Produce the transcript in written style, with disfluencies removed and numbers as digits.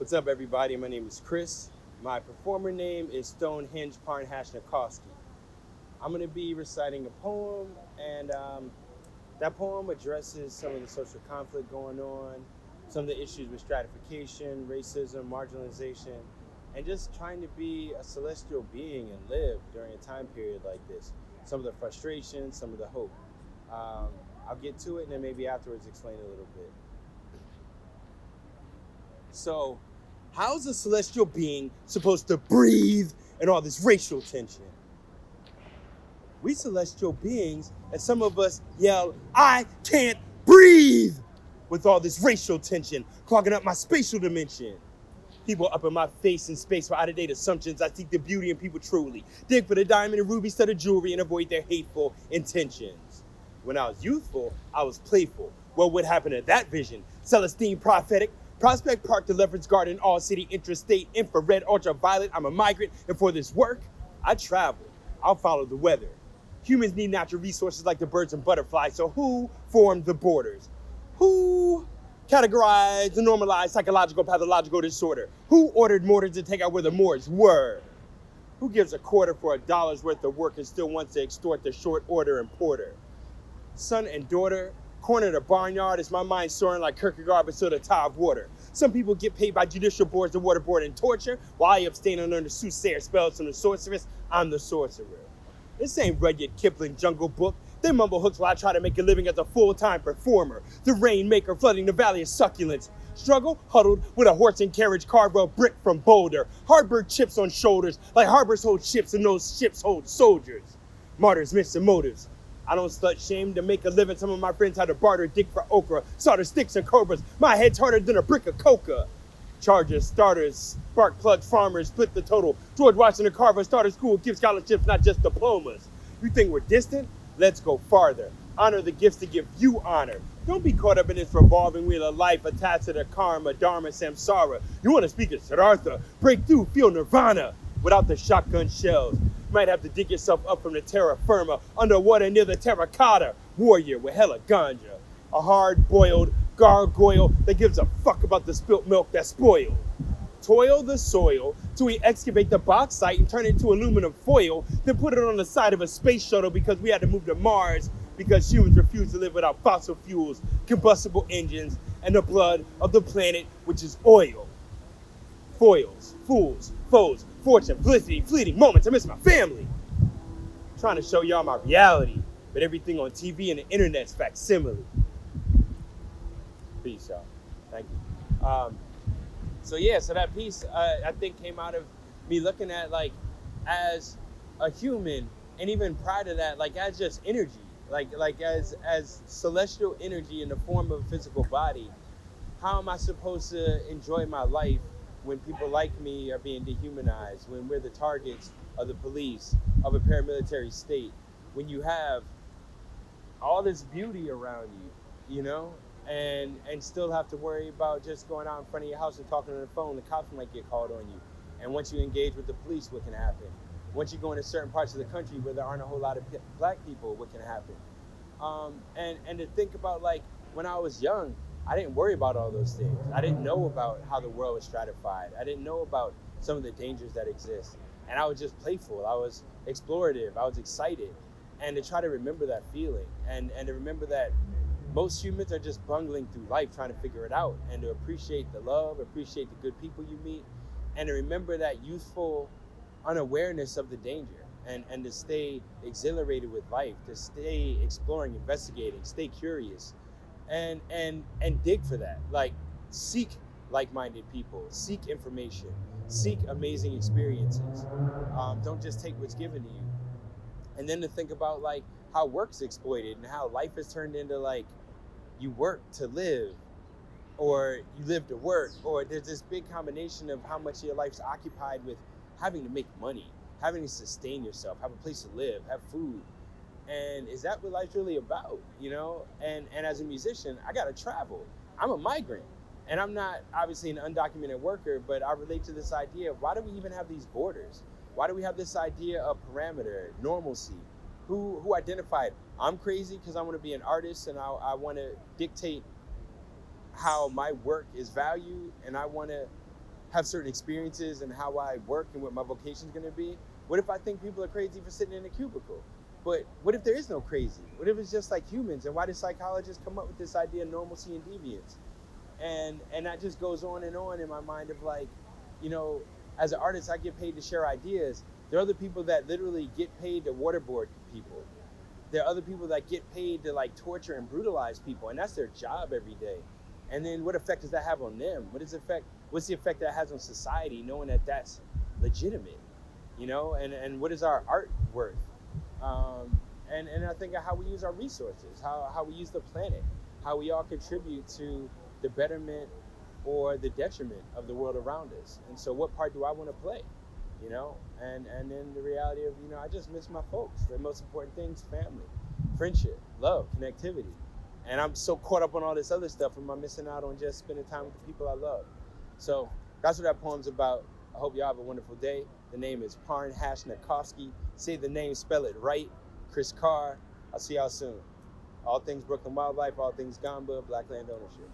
What's up, everybody? My name is Chris. My performer name is Stonehenge Parnhashnikowski. I'm going to be reciting a poem, and that poem addresses some of the social conflict going on, some of the issues with stratification, racism, marginalization, and just trying to be a celestial being and live during a time period like this. Some of the frustration, some of the hope. I'll get to it and then maybe afterwards explain a little bit. So, how's a celestial being supposed to breathe in all this racial tension? We celestial beings, and some of us yell, "I can't breathe!" with all this racial tension, clogging up my spatial dimension. People up in my face in space for out-of-date assumptions. I seek the beauty in people truly. Dig for the diamond and ruby studded jewelry and avoid their hateful intentions. When I was youthful, I was playful. What would happen to that vision? Celestine prophetic. Prospect Park, Deliverance Garden, all city, intrastate, infrared, ultraviolet. I'm a migrant, and for this work, I travel. I'll follow the weather. Humans need natural resources like the birds and butterflies, so who formed the borders? Who categorized and normalized psychological pathological disorder? Who ordered mortars to take out where the Moors were? Who gives a quarter for $1 worth of work and still wants to extort the short order importer? Son and daughter, corner the barnyard is my mind soaring like Kierkegaard but still the tide of water. Some people get paid by judicial boards to waterboard and torture, while I abstain and learn the soothsayer spells from the sorceress. I'm the sorcerer. This ain't Rudyard Kipling Jungle Book. They mumble hooks while I try to make a living as a full-time performer. The rainmaker flooding the valley of succulence. Struggle huddled with a horse and carriage cargo brick from Boulder. Harbor chips on shoulders like harbors hold ships and those ships hold soldiers. Martyrs missing motives. I don't slut shame to make a living. Some of my friends had to barter dick for okra. Solder sticks and cobras. My head's harder than a brick of coca. Chargers, starters, spark plugs, farmers, split the total. George Washington Carver started school, give scholarships, not just diplomas. You think we're distant? Let's go farther. Honor the gifts to give you honor. Don't be caught up in this revolving wheel of life attached to the karma, dharma, samsara. You want to speak of Siddhartha, break through, feel nirvana without the shotgun shells. You might have to dig yourself up from the terra firma, underwater near the terracotta. Warrior with hella ganja. A hard-boiled gargoyle that gives a fuck about the spilt milk that's spoiled. Toil the soil till we excavate the bauxite and turn it into aluminum foil, then put it on the side of a space shuttle because we had to move to Mars because humans refuse to live without fossil fuels, combustible engines, and the blood of the planet, which is oil. Foils, fools, foes, fortune, felicity, fleeting moments. I miss my family. I'm trying to show y'all my reality, but everything on TV and the internet's facsimile. Peace, y'all. Thank you. So that piece I think came out of me looking at like as a human, and even prior to that, like as just energy, like as celestial energy in the form of a physical body. How am I supposed to enjoy my life when people like me are being dehumanized, when we're the targets of the police, of a paramilitary state, when you have all this beauty around you, you know? And still have to worry about just going out in front of your house and talking on the phone. The cops might get called on you. And once you engage with the police, what can happen? Once you go into certain parts of the country where there aren't a whole lot of black people, what can happen? And to think about, like, when I was young, I didn't worry about all those things. I didn't know about how the world was stratified. I didn't know about some of the dangers that exist. And I was just playful. I was explorative. I was excited. And to try to remember that feeling and to remember that most humans are just bungling through life trying to figure it out, and to appreciate the love, appreciate the good people you meet, and to remember that youthful unawareness of the danger, and to stay exhilarated with life, to stay exploring, investigating, stay curious, and dig for that. Like, seek like-minded people, seek information, seek amazing experiences. Don't just take what's given to you. And then to think about like how work's exploited and how life is turned into like you work to live, or you live to work, or there's this big combination of how much of your life's occupied with having to make money, having to sustain yourself, have a place to live, have food. And is that what life's really about, you know? And as a musician, I gotta travel. I'm a migrant, and I'm not obviously an undocumented worker, but I relate to this idea of why do we even have these borders? Why do we have this idea of parameter, normalcy? Who identified, I'm crazy because I want to be an artist and I want to dictate how my work is valued, and I want to have certain experiences and how I work and what my vocation is going to be? What if I think people are crazy for sitting in a cubicle? But what if there is no crazy? What if it's just like humans? And why did psychologists come up with this idea of normalcy and deviance? And that just goes on in my mind of like, you know, as an artist, I get paid to share ideas. There are other people that literally get paid to waterboard people. There are other people that get paid to like torture and brutalize people, and that's their job every day. And then what effect does that have on them? What's the effect that has on society, knowing that that's legitimate, you know? And what is our art worth? And I think of how we use our resources, how we use the planet, how we all contribute to the betterment or the detriment of the world around us. And so what part do I want to play? You know, and then the reality of, you know, I just miss my folks. The most important things: family, friendship, love, connectivity. And I'm so caught up on all this other stuff, am I missing out on just spending time with the people I love? So that's what that poem's about. I hope y'all have a wonderful day. The name is Parn Hashnakovsky. Say the name, spell it right. Chris Carr. I'll see y'all soon. All things Brooklyn Wildlife, all things Gamba, Black Land Ownership.